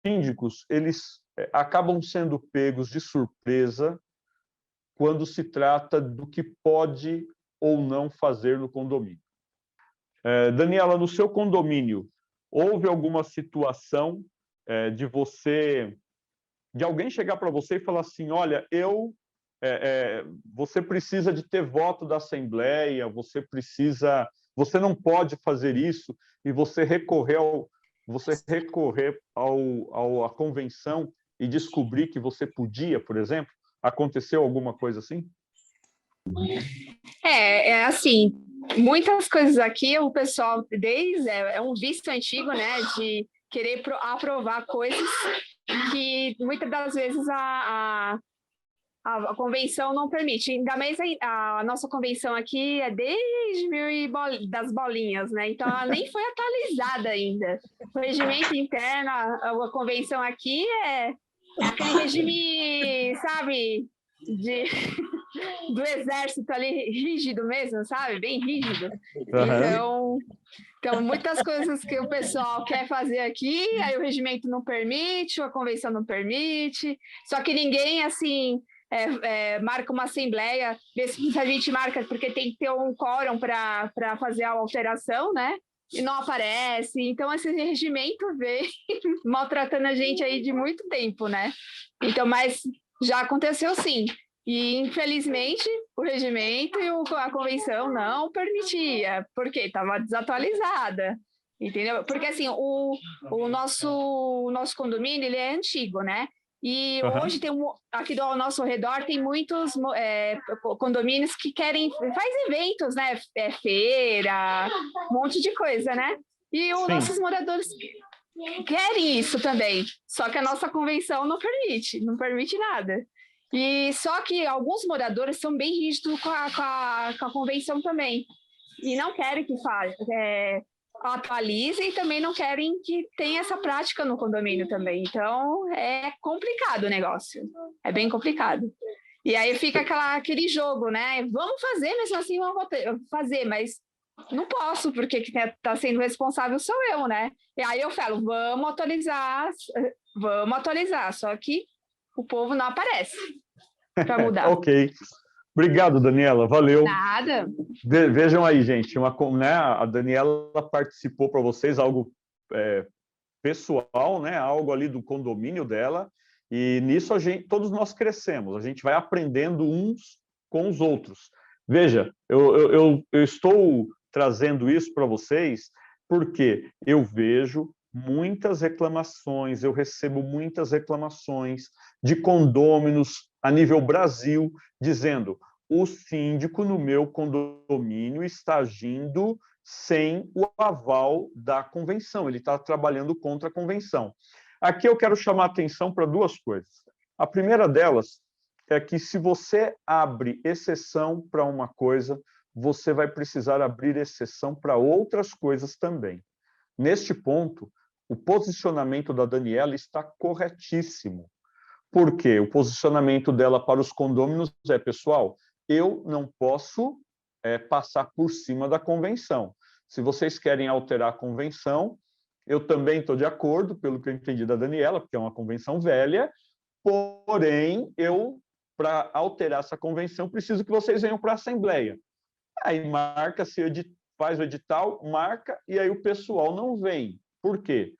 síndicos, eles acabam sendo pegos de surpresa quando se trata do que pode ou não fazer no condomínio. Daniela, no seu condomínio, houve alguma situação de alguém chegar para você e falar assim, olha, você precisa de ter voto da Assembleia, você não pode fazer isso, e você recorrer à convenção e descobrir que você podia, por exemplo? Aconteceu alguma coisa assim? É assim, muitas coisas aqui o pessoal, é um vício antigo, né, de querer aprovar coisas que muitas das vezes a convenção não permite. Ainda mais a nossa convenção aqui é desde das bolinhas, né? Então ela nem foi atualizada ainda. O regimento interno, a convenção aqui é aquele regime, sabe, do exército ali, rígido mesmo, sabe? Bem rígido. Uhum. Então, muitas coisas que o pessoal quer fazer aqui, aí o regimento não permite, a convenção não permite, só que ninguém, assim, marca uma assembleia, se a gente marca, porque tem que ter um quórum para fazer a alteração, né? E não aparece. Então, esse regimento vem maltratando a gente aí de muito tempo, né? Então, mas já aconteceu sim. E, infelizmente, o regimento e a convenção não permitia, porque estava desatualizada, entendeu? Porque, assim, o nosso condomínio, ele é antigo, né? E hoje aqui do nosso redor tem muitos condomínios que faz eventos, né? Feira, um monte de coisa, né? E os nossos moradores querem isso também, só que a nossa convenção não permite nada. E só que alguns moradores são bem rígidos com a convenção também. E não querem que atualize e também não querem que tenha essa prática no condomínio também. Então, é complicado o negócio. É bem complicado. E aí fica aquele jogo, né? Vamos fazer, mesmo assim vamos fazer, mas não posso, porque quem está sendo responsável sou eu, né? E aí eu falo, vamos atualizar, só que o povo não aparece para mudar. Ok. Obrigado, Daniela. Valeu. Nada. Vejam aí, gente, né, a Daniela participou para vocês algo pessoal, né, algo ali do condomínio dela, e nisso todos nós crescemos, a gente vai aprendendo uns com os outros. Veja, eu estou trazendo isso para vocês porque eu vejo muitas reclamações, eu recebo muitas reclamações de condôminos a nível Brasil, dizendo: o síndico no meu condomínio está agindo sem o aval da convenção, ele está trabalhando contra a convenção. Aqui eu quero chamar a atenção para duas coisas. A primeira delas é que, se você abre exceção para uma coisa, você vai precisar abrir exceção para outras coisas também. Neste ponto, o posicionamento da Daniela está corretíssimo. Por quê? O posicionamento dela para os condôminos é: pessoal, eu não posso passar por cima da convenção. Se vocês querem alterar a convenção, eu também estou de acordo, pelo que eu entendi da Daniela, porque é uma convenção velha, porém, para alterar essa convenção, preciso que vocês venham para a Assembleia. Aí faz o edital, marca, e aí o pessoal não vem. Por quê?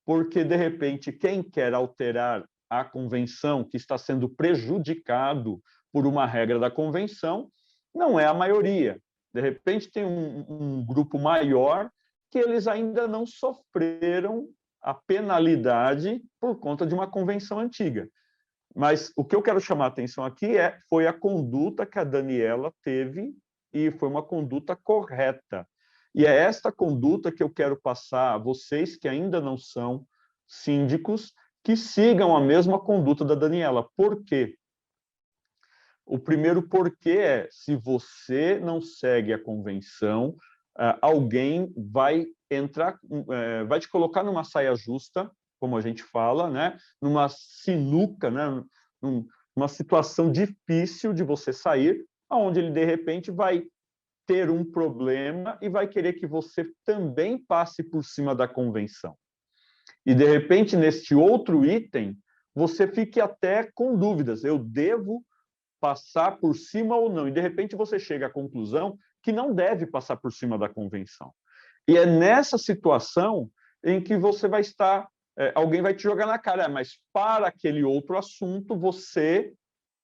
Porque, de repente, quem quer alterar a convenção, que está sendo prejudicado por uma regra da convenção, não é a maioria. De repente, tem um grupo maior que eles ainda não sofreram a penalidade por conta de uma convenção antiga. Mas o que eu quero chamar a atenção aqui foi a conduta que a Daniela teve, e foi uma conduta correta. E é esta conduta que eu quero passar a vocês que ainda não são síndicos, que sigam a mesma conduta da Daniela. Por quê? O primeiro porquê é: se você não segue a convenção, alguém vai vai te colocar numa saia justa, como a gente fala, né? Numa sinuca, né? Numa situação difícil de você sair, onde ele, de repente, vai ter um problema e vai querer que você também passe por cima da convenção. e de repente, neste outro item, você fique até com dúvidas, eu devo passar por cima ou não, e de repente você chega à conclusão que não deve passar por cima da convenção. E é nessa situação em que você vai estar, alguém vai te jogar na cara, mas para aquele outro assunto você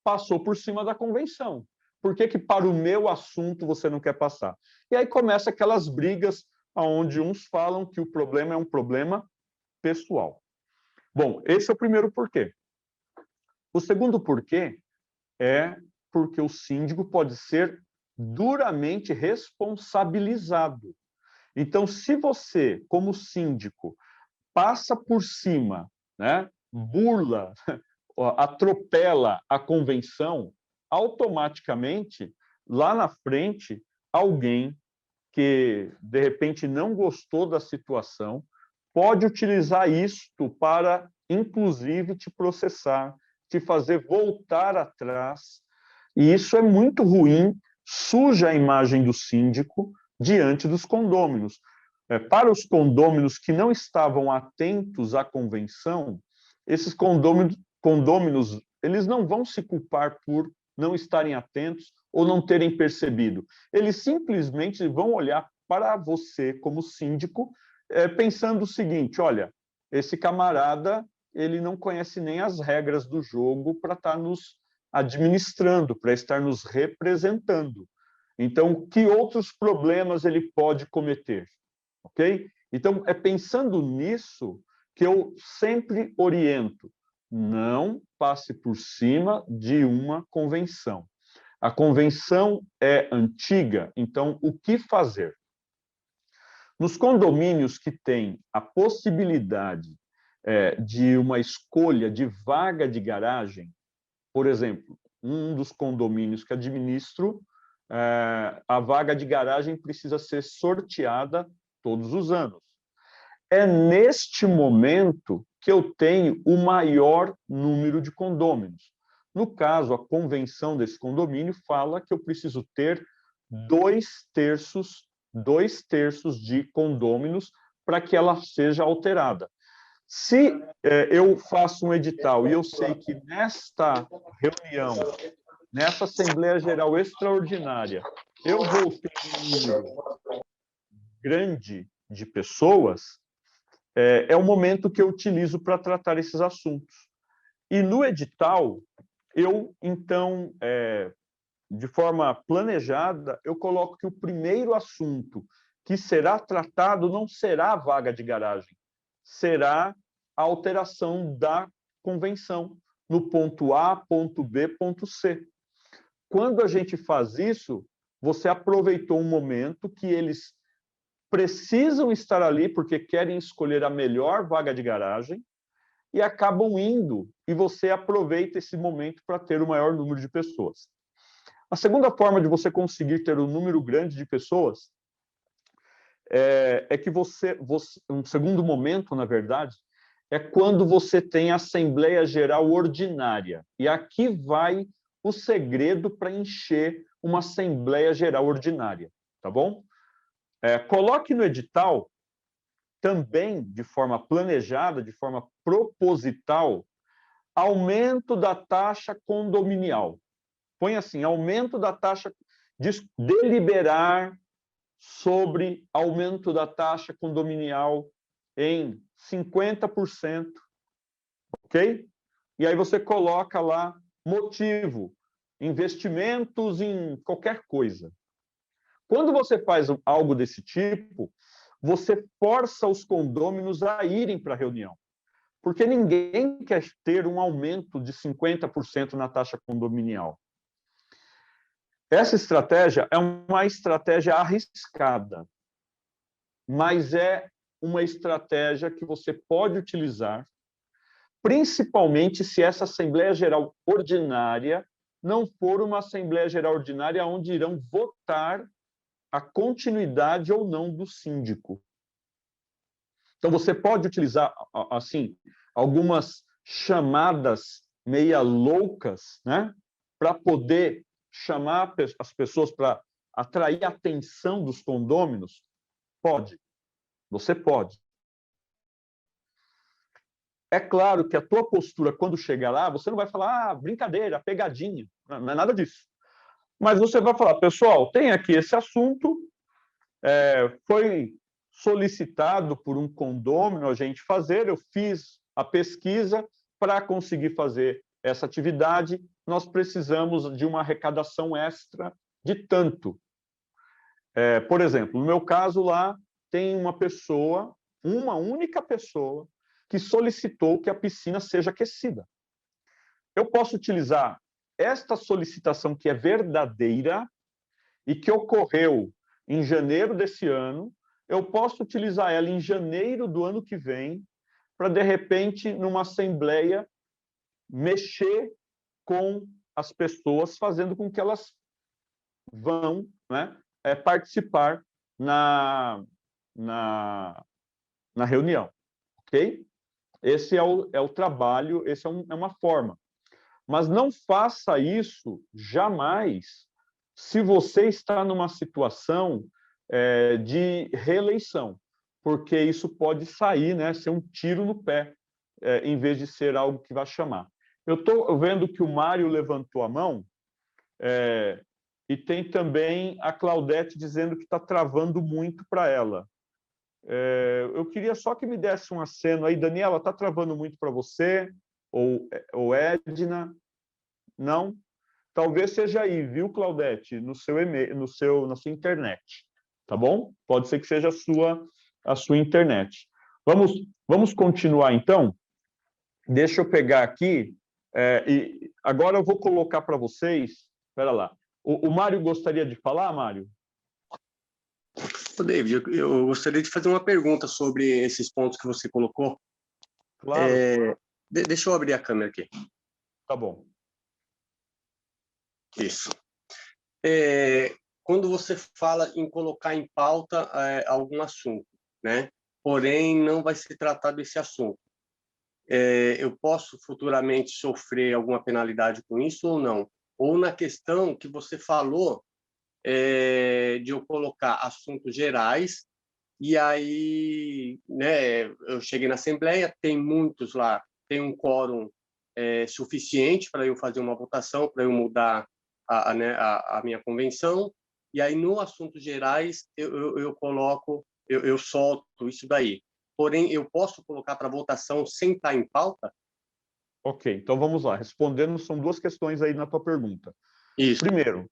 passou por cima da convenção. Por que para o meu assunto você não quer passar? E aí começa aquelas brigas onde uns falam que o problema é um problema pessoal. Bom, esse é o primeiro porquê. O segundo porquê é porque o síndico pode ser duramente responsabilizado. Então, se você, como síndico, passa por cima, né, burla, atropela a convenção, automaticamente, lá na frente, alguém que, de repente, não gostou da situação, pode utilizar isto para, inclusive, te processar, te fazer voltar atrás. E isso é muito ruim, suja a imagem do síndico diante dos condôminos. Para os condôminos que não estavam atentos à convenção, esses condôminos, eles não vão se culpar por não estarem atentos ou não terem percebido. Eles simplesmente vão olhar para você como síndico, pensando o seguinte, olha, esse camarada, ele não conhece nem as regras do jogo para estar nos administrando, para estar nos representando. Então, que outros problemas ele pode cometer? Ok? Então, é pensando nisso que eu sempre oriento, não passe por cima de uma convenção. A convenção é antiga, então o que fazer? Nos condomínios que têm a possibilidade de uma escolha de vaga de garagem, por exemplo, um dos condomínios que administro, a vaga de garagem precisa ser sorteada todos os anos. É neste momento que eu tenho o maior número de condôminos. No caso, a convenção desse condomínio fala que eu preciso ter 2/3 de condôminos para que ela seja alterada. Se eu faço um edital e eu sei que nesta reunião, nessa Assembleia Geral Extraordinária, eu vou ter um número grande de pessoas, é o momento que eu utilizo para tratar esses assuntos. E no edital, eu, então, de forma planejada, eu coloco que o primeiro assunto que será tratado não será a vaga de garagem, será a alteração da convenção, no ponto A, ponto B, ponto C. Quando a gente faz isso, você aproveitou um momento que eles precisam estar ali porque querem escolher a melhor vaga de garagem e acabam indo, e você aproveita esse momento para ter o maior número de pessoas. A segunda forma de você conseguir ter um número grande de pessoas é que um segundo momento, na verdade, é quando você tem a Assembleia Geral Ordinária. E aqui vai o segredo para encher uma Assembleia Geral Ordinária, tá bom? Coloque no edital, também de forma planejada, de forma proposital, aumento da taxa condominial. Põe assim, aumento da taxa, deliberar sobre aumento da taxa condominial em 50%, ok? E aí você coloca lá motivo, investimentos em qualquer coisa. Quando você faz algo desse tipo, você força os condôminos a irem para a reunião, porque ninguém quer ter um aumento de 50% na taxa condominial. Essa estratégia é uma estratégia arriscada, mas é uma estratégia que você pode utilizar, principalmente se essa Assembleia Geral Ordinária não for uma Assembleia Geral Ordinária onde irão votar a continuidade ou não do síndico. Então, você pode utilizar, assim, algumas chamadas meia loucas, né, para poder chamar as pessoas para atrair a atenção dos condôminos? Pode. Você pode. É claro que a tua postura, quando chegar lá, você não vai falar, brincadeira, pegadinha, não é nada disso. Mas você vai falar, pessoal, tem aqui esse assunto, foi solicitado por um condômino a gente fazer, eu fiz a pesquisa para conseguir fazer essa atividade, nós precisamos de uma arrecadação extra de tanto. Por exemplo, no meu caso lá, tem uma pessoa, uma única pessoa, que solicitou que a piscina seja aquecida. Eu posso utilizar esta solicitação que é verdadeira e que ocorreu em janeiro desse ano, eu posso utilizar ela em janeiro do ano que vem para, de repente, numa assembleia, mexer com as pessoas, fazendo com que elas vão, né, participar na reunião, ok? Esse é o trabalho, esse é uma forma. Mas não faça isso jamais se você está numa situação de reeleição, porque isso pode sair, né, ser um tiro no pé, em vez de ser algo que vai chamar. Eu estou vendo que o Mário levantou a mão, e tem também a Claudete dizendo que está travando muito para ela. Eu queria só que me desse um aceno aí. Daniela, está travando muito para você? Ou Edna? Não? Talvez seja aí, viu, Claudete? No seu e-mail, na sua internet. Tá bom? Pode ser que seja a sua internet. Vamos continuar, então? Deixa eu pegar aqui. E agora eu vou colocar para vocês. Espera lá. O Mário gostaria de falar, Mário? David, eu gostaria de fazer uma pergunta sobre esses pontos que você colocou. Claro. Deixa eu abrir a câmera aqui. Tá bom. Isso. Quando você fala em colocar em pauta algum assunto, né? Porém, não vai ser tratado esse assunto. Eu posso futuramente sofrer alguma penalidade com isso ou não? Ou na questão que você falou, de eu colocar assuntos gerais, e aí, né, eu cheguei na Assembleia, tem muitos lá, tem um quórum suficiente para eu fazer uma votação, para eu mudar a minha convenção, e aí no assuntos gerais eu coloco, eu solto isso daí. Porém, eu posso colocar para votação sem estar em pauta? Ok, então vamos lá. Respondendo, são duas questões aí na tua pergunta. Isso. Primeiro,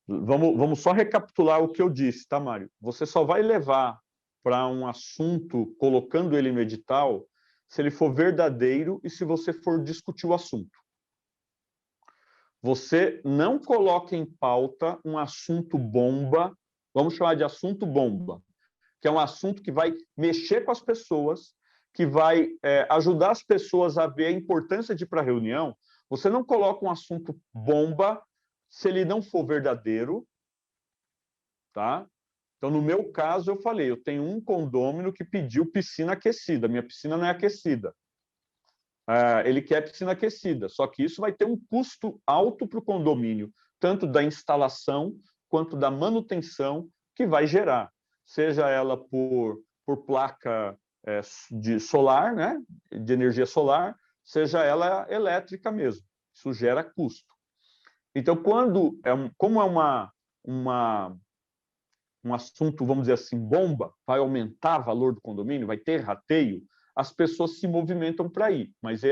vamos só recapitular o que eu disse, tá, Mário? Você só vai levar para um assunto, colocando ele no edital, se ele for verdadeiro e se você for discutir o assunto. Você não coloca em pauta um assunto bomba, vamos chamar de assunto bomba, que é um assunto que vai mexer com as pessoas, que vai ajudar as pessoas a ver a importância de ir para a reunião. Você não coloca um assunto bomba se ele não for verdadeiro, tá? Então, no meu caso, eu falei, eu tenho um condômino que pediu piscina aquecida, minha piscina não é aquecida. Ele quer piscina aquecida, só que isso vai ter um custo alto para o condomínio, tanto da instalação quanto da manutenção que vai gerar, seja ela por placa de solar, né, de energia solar, seja ela elétrica mesmo. Isso gera custo. Então, como é um assunto, vamos dizer assim, bomba, vai aumentar o valor do condomínio, vai ter rateio, as pessoas se movimentam para ir, mas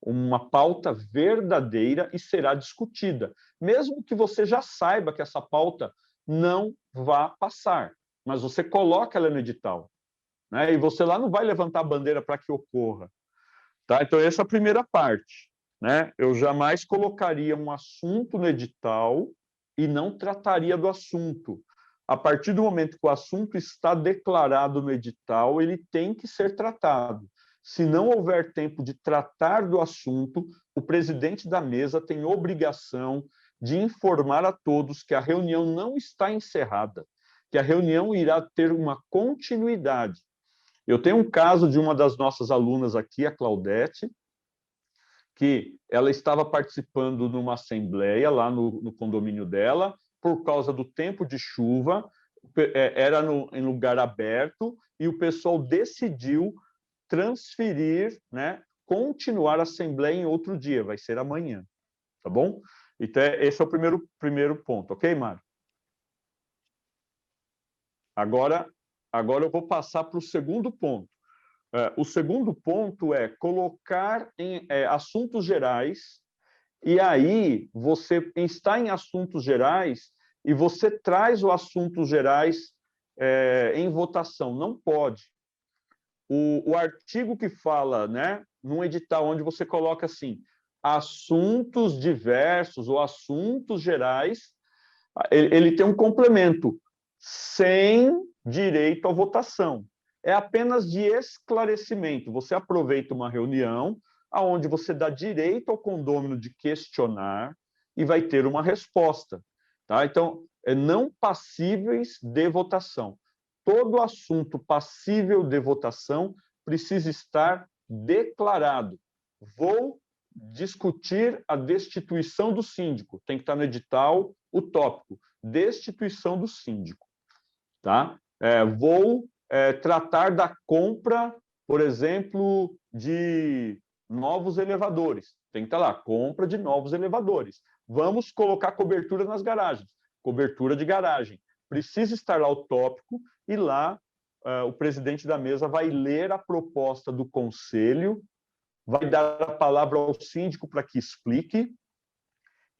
uma pauta verdadeira e será discutida, mesmo que você já saiba que essa pauta não vá passar, mas você coloca ela no edital, né? E você lá não vai levantar a bandeira para que ocorra. Tá? Então, essa é a primeira parte. Né? Eu jamais colocaria um assunto no edital e não trataria do assunto. A partir do momento que o assunto está declarado no edital, ele tem que ser tratado. Se não houver tempo de tratar do assunto, o presidente da mesa tem obrigação de informar a todos que a reunião não está encerrada, que a reunião irá ter uma continuidade. Eu tenho um caso de uma das nossas alunas aqui, a Claudete, que ela estava participando de uma assembleia lá no condomínio dela, por causa do tempo de chuva, era em lugar aberto e o pessoal decidiu transferir, né, continuar a assembleia em outro dia, vai ser amanhã, tá bom? Então, esse é o primeiro ponto, ok, Mário? Agora eu vou passar para o segundo ponto. O segundo ponto é colocar em assuntos gerais, e aí você está em assuntos gerais e você traz os assuntos gerais em votação. Não pode. O artigo que fala, né, num edital onde você coloca assim, assuntos diversos ou assuntos gerais, ele tem um complemento, sem direito à votação. É apenas de esclarecimento. Você aproveita uma reunião onde você dá direito ao condômino de questionar e vai ter uma resposta. Tá? Então, não passíveis de votação. Todo assunto passível de votação precisa estar declarado. Vou discutir a destituição do síndico. Tem que estar no edital o tópico, destituição do síndico. Tá? Vou tratar da compra, por exemplo, de novos elevadores. Tem que estar lá, compra de novos elevadores. Vamos colocar cobertura nas garagens, cobertura de garagem. Precisa estar lá o tópico e lá o presidente da mesa vai ler a proposta do conselho, vai dar a palavra ao síndico para que explique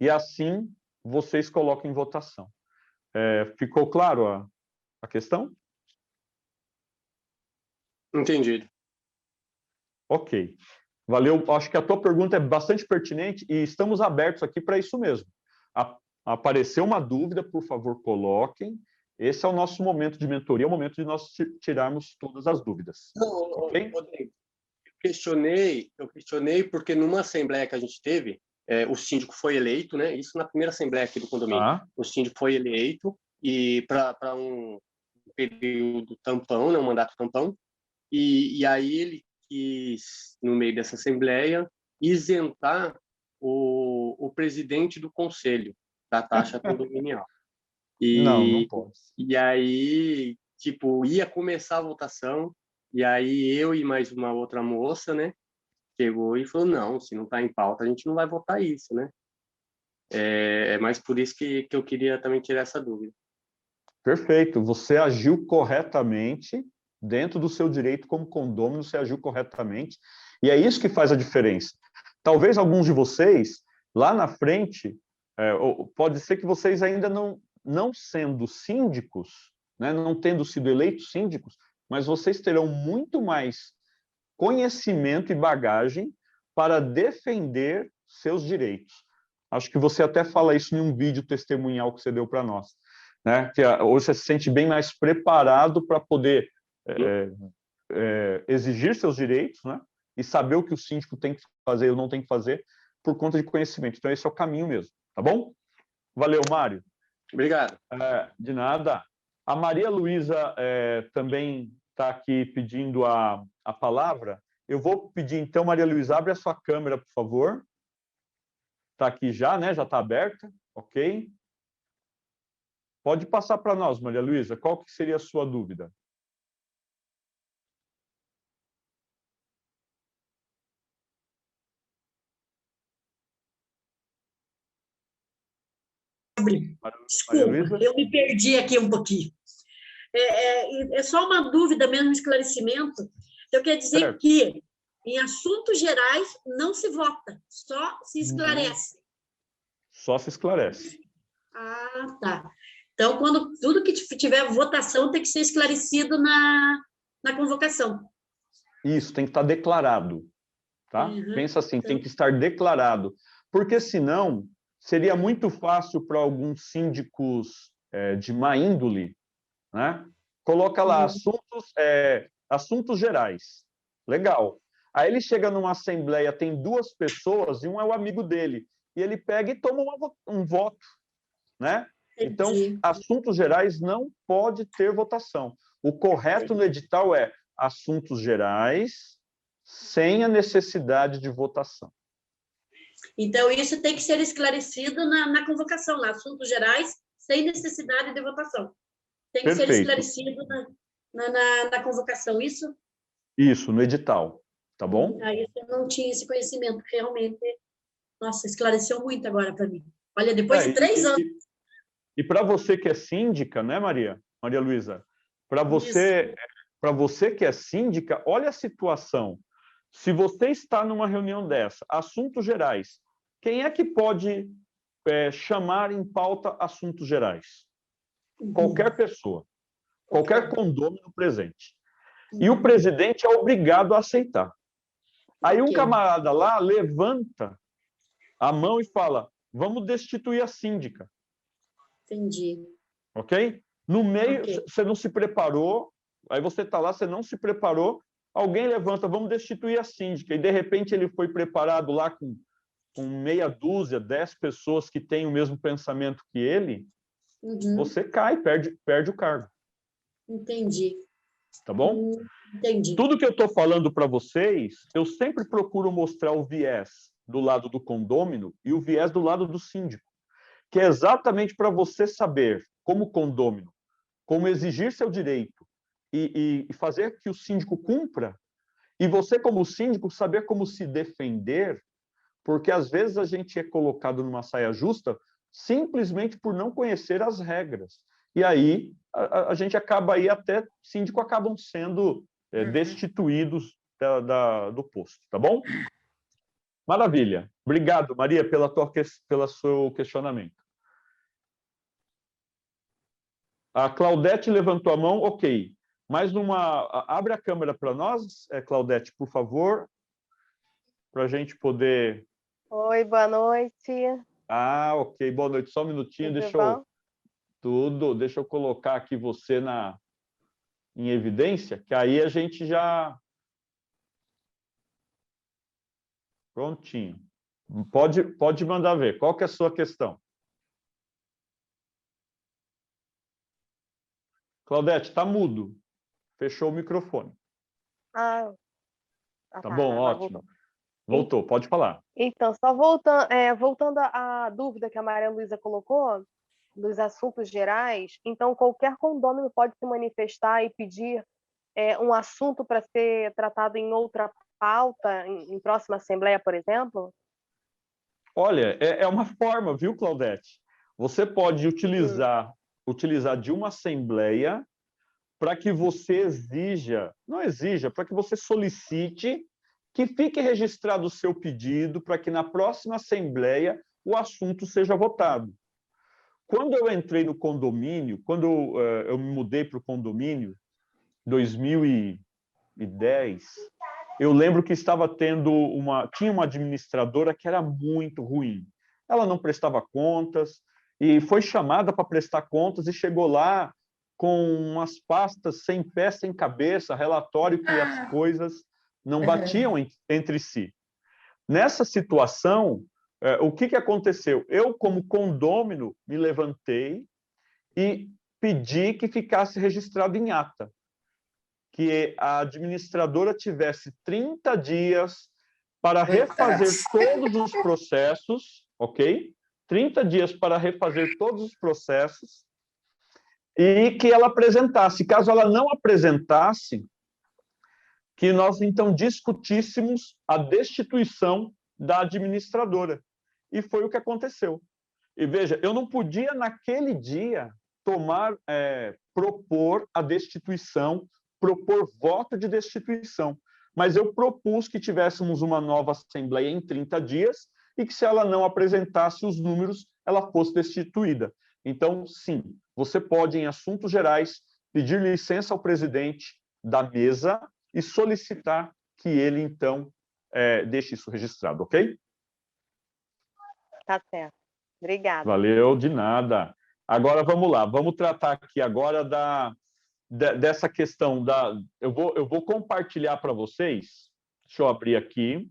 e assim vocês colocam em votação. Ficou claro a questão? Entendido. Ok. Valeu. Acho que a tua pergunta é bastante pertinente e estamos abertos aqui para isso mesmo. Apareceu uma dúvida, por favor, coloquem. Esse é o nosso momento de mentoria, é o momento de nós tirarmos todas as dúvidas. Não, okay? Rodrigo, eu questionei porque numa assembleia que a gente teve, o síndico foi eleito, né? Isso na primeira assembleia aqui do condomínio. O síndico foi eleito e para um período tampão, né? Um mandato tampão. E aí ele quis, no meio dessa assembleia, isentar o presidente do conselho da taxa condominial. Não pode. E aí, tipo, ia começar a votação, e aí eu e mais uma outra moça, né, chegou e falou, não, se não está em pauta, a gente não vai votar isso, né? É mais por isso que eu queria também tirar essa dúvida. Perfeito. Você agiu corretamente, dentro do seu direito como condômino, você agiu corretamente, e é isso que faz a diferença. Talvez alguns de vocês, lá na frente, pode ser que vocês ainda não sendo síndicos, né, não tendo sido eleitos síndicos, mas vocês terão muito mais conhecimento e bagagem para defender seus direitos. Acho que você até fala isso em um vídeo testemunhal que você deu para nós, né? Que hoje você se sente bem mais preparado para poder exigir seus direitos, né? E saber o que o síndico tem que fazer ou não tem que fazer por conta de conhecimento. Então, esse é o caminho mesmo, tá bom? Valeu, Mário. Obrigado. De nada. A Maria Luísa também está aqui pedindo a palavra. Eu vou pedir, então, Maria Luísa, abre a sua câmera, por favor. Está aqui já, né? Já está aberta, ok? Pode passar para nós, Maria Luísa, qual que seria a sua dúvida? Desculpa, eu me perdi aqui um pouquinho. É só uma dúvida mesmo, um esclarecimento. Então, quer dizer certo. Que, em assuntos gerais, não se vota, só se esclarece. Só se esclarece. Ah, tá. Então, quando tudo que tiver votação tem que ser esclarecido na convocação. Isso, tem que estar declarado. Tá? Pensa assim, tem que estar declarado. Porque, senão, seria muito fácil para alguns síndicos de má índole, né? Coloca lá assuntos gerais. Legal. Aí ele chega numa assembleia, tem 2 pessoas e um é o amigo dele. E ele pega e toma um voto, né? Então, assuntos gerais não pode ter votação. O correto no edital é assuntos gerais sem a necessidade de votação. Então, isso tem que ser esclarecido na convocação, lá, assuntos gerais sem necessidade de votação. Tem que ser esclarecido na convocação, isso? Isso, no edital, tá bom? Aí eu não tinha esse conhecimento, realmente. Nossa, esclareceu muito agora para mim. Olha, depois de 3 anos. E para você que é síndica, né, Maria Luísa? Para você que é síndica, olha a situação. Se você está numa reunião dessa, assuntos gerais, quem é que pode chamar em pauta assuntos gerais? Qualquer pessoa, qualquer condômino presente. E o presidente é obrigado a aceitar. Aí um camarada lá levanta a mão e fala, vamos destituir a síndica. Entendi. Ok? No meio, você não se preparou, aí você está lá, você não se preparou, alguém levanta, vamos destituir a síndica, e de repente ele foi preparado lá com meia dúzia, 10 pessoas que têm o mesmo pensamento que ele, você cai, perde o cargo. Entendi. Tá bom? Entendi. Tudo que eu estou falando para vocês, eu sempre procuro mostrar o viés do lado do condômino e o viés do lado do síndico, que é exatamente para você saber, como condômino, como exigir seu direito e fazer que o síndico cumpra, e você, como síndico, saber como se defender, porque às vezes a gente é colocado numa saia justa simplesmente por não conhecer as regras. E aí a gente acaba aí, até síndico acabam sendo destituídos do posto, tá bom? Maravilha. Obrigado, Maria, pelo seu questionamento. A Claudete levantou a mão, ok. Abre a câmera para nós, Claudete, por favor, para a gente poder... Oi, boa noite. Ah, ok, boa noite. Só um minutinho, deixa eu colocar aqui você em evidência, que aí a gente já... Prontinho. Pode mandar ver. Qual que é a sua questão? Claudete, está mudo. Fechou o microfone. Tá bom, ótimo. Voltou, pode falar. Então, só voltando à dúvida que a Maria Luísa colocou, dos assuntos gerais, então qualquer condômino pode se manifestar e pedir um assunto para ser tratado em outra pauta, em próxima assembleia, por exemplo? Olha, é uma forma, viu, Claudete? Você pode utilizar de uma assembleia para que você para que você solicite que fique registrado o seu pedido para que na próxima assembleia o assunto seja votado. Quando eu entrei no condomínio, quando eu me mudei para o condomínio, 2010, eu lembro que tinha uma administradora que era muito ruim. Ela não prestava contas e foi chamada para prestar contas e chegou lá com umas pastas sem pé, sem cabeça, relatório que as coisas não batiam entre si. Nessa situação, o que aconteceu? Eu, como condômino, me levantei e pedi que ficasse registrado em ata, que a administradora tivesse 30 dias para refazer todos os processos, ok? 30 dias para refazer todos os processos e que ela apresentasse. Caso ela não apresentasse, que nós, então, discutíssemos a destituição da administradora. E foi o que aconteceu. E veja, eu não podia, naquele dia, propor a destituição, propor voto de destituição, mas eu propus que tivéssemos uma nova assembleia em 30 dias e que, se ela não apresentasse os números, ela fosse destituída. Então, sim, você pode, em assuntos gerais, pedir licença ao presidente da mesa e solicitar que ele, então, deixe isso registrado, ok? Tá certo. Obrigada. Valeu, de nada. Agora, vamos lá. Vamos tratar aqui agora dessa questão da... Eu vou compartilhar para vocês. Deixa eu abrir aqui.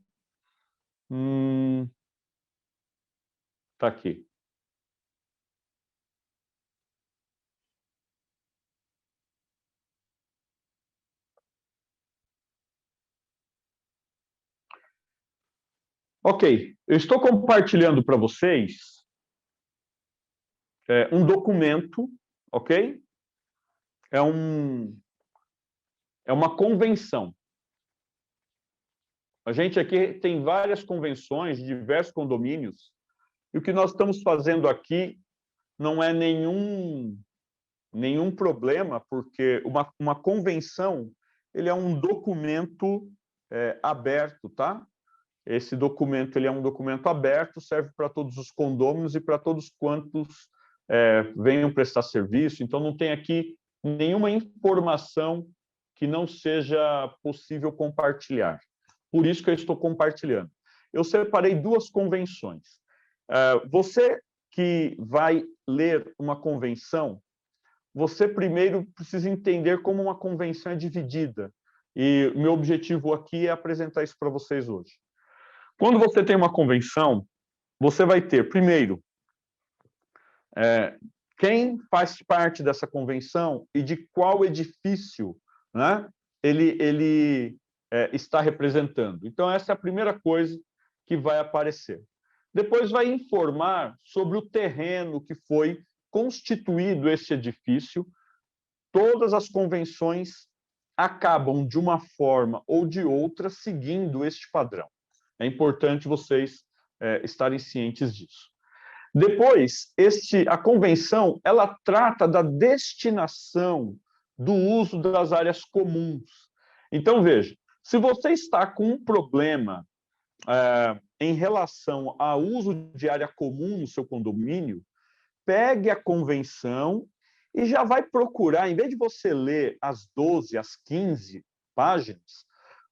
Tá aqui. Ok, eu estou compartilhando para vocês um documento, ok? é uma convenção. A gente aqui tem várias convenções de diversos condomínios, e o que nós estamos fazendo aqui não é nenhum problema, porque uma convenção, ele é um documento aberto, tá? Esse documento, ele é um documento aberto, serve para todos os condôminos e para todos quantos venham prestar serviço. Então, não tem aqui nenhuma informação que não seja possível compartilhar. Por isso que eu estou compartilhando. Eu separei 2 convenções. Você que vai ler uma convenção, você primeiro precisa entender como uma convenção é dividida. E o meu objetivo aqui é apresentar isso para vocês hoje. Quando você tem uma convenção, você vai ter, primeiro, quem faz parte dessa convenção e de qual edifício, né, ele está representando. Então, essa é a primeira coisa que vai aparecer. Depois vai informar sobre o terreno que foi constituído esse edifício. Todas as convenções acabam, de uma forma ou de outra, seguindo este padrão. É importante vocês estarem cientes disso. Depois, a convenção, ela trata da destinação do uso das áreas comuns. Então, veja, se você está com um problema em relação ao uso de área comum no seu condomínio, pegue a convenção e já vai procurar, em vez de você ler as 12, as 15 páginas,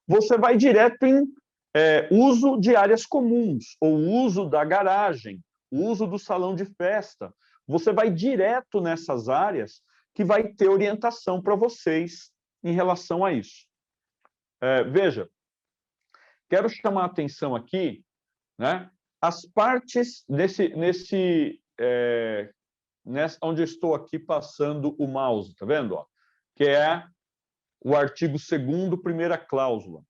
você vai direto em uso de áreas comuns, ou uso da garagem, uso do salão de festa. Você vai direto nessas áreas que vai ter orientação para vocês em relação a isso. Veja, quero chamar a atenção aqui, né, as partes onde eu estou aqui passando o mouse, tá vendo? Ó? Que é o artigo 2º, primeira cláusula,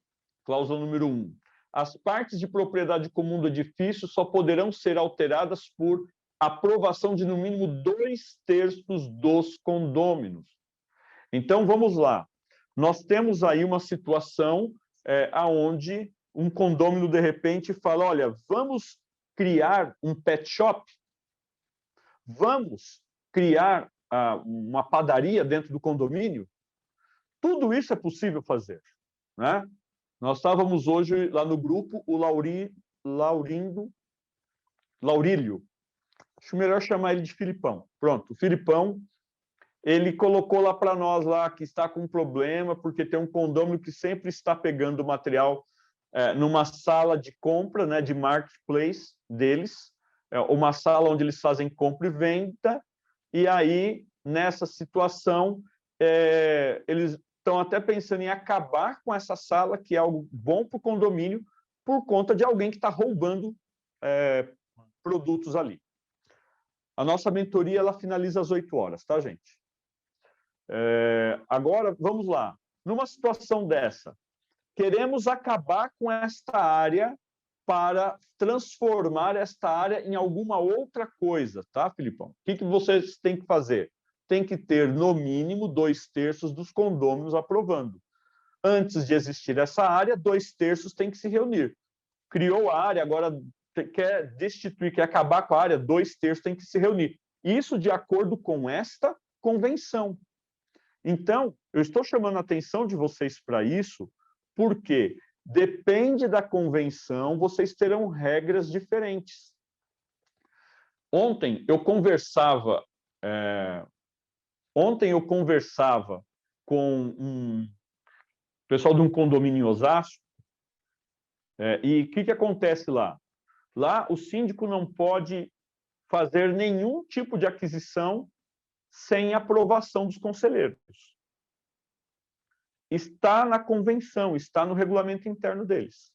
cláusula número 1. As partes de propriedade comum do edifício só poderão ser alteradas por aprovação de, no mínimo, 2/3 dos condôminos. Então, vamos lá. Nós temos aí uma situação onde um condômino, de repente, fala, olha, vamos criar um pet shop? Vamos criar uma padaria dentro do condomínio? Tudo isso é possível fazer, né? Nós estávamos hoje lá no grupo, o Laurílio. Acho melhor chamar ele de Filipão. Pronto, o Filipão, ele colocou lá para nós lá que está com um problema, porque tem um condômino que sempre está pegando material numa sala de compra, né, de marketplace deles, uma sala onde eles fazem compra e venda, e aí, nessa situação, eles estão até pensando em acabar com essa sala, que é algo bom para o condomínio, por conta de alguém que está roubando produtos ali. A nossa mentoria, ela finaliza às 8 horas, tá, gente? Agora, vamos lá. Numa situação dessa, queremos acabar com esta área para transformar esta área em alguma outra coisa, tá, Filipão? O que vocês têm que fazer? Tem que ter, no mínimo, 2/3 dos condôminos aprovando. Antes de existir essa área, 2/3 tem que se reunir. Criou a área, agora quer destituir, quer acabar com a área, 2/3 tem que se reunir. Isso de acordo com esta convenção. Então, eu estou chamando a atenção de vocês para isso, porque depende da convenção, vocês terão regras diferentes. Ontem eu conversava com um pessoal de um condomínio em Osasco, e o que acontece lá? Lá o síndico não pode fazer nenhum tipo de aquisição sem aprovação dos conselheiros. Está na convenção, está no regulamento interno deles.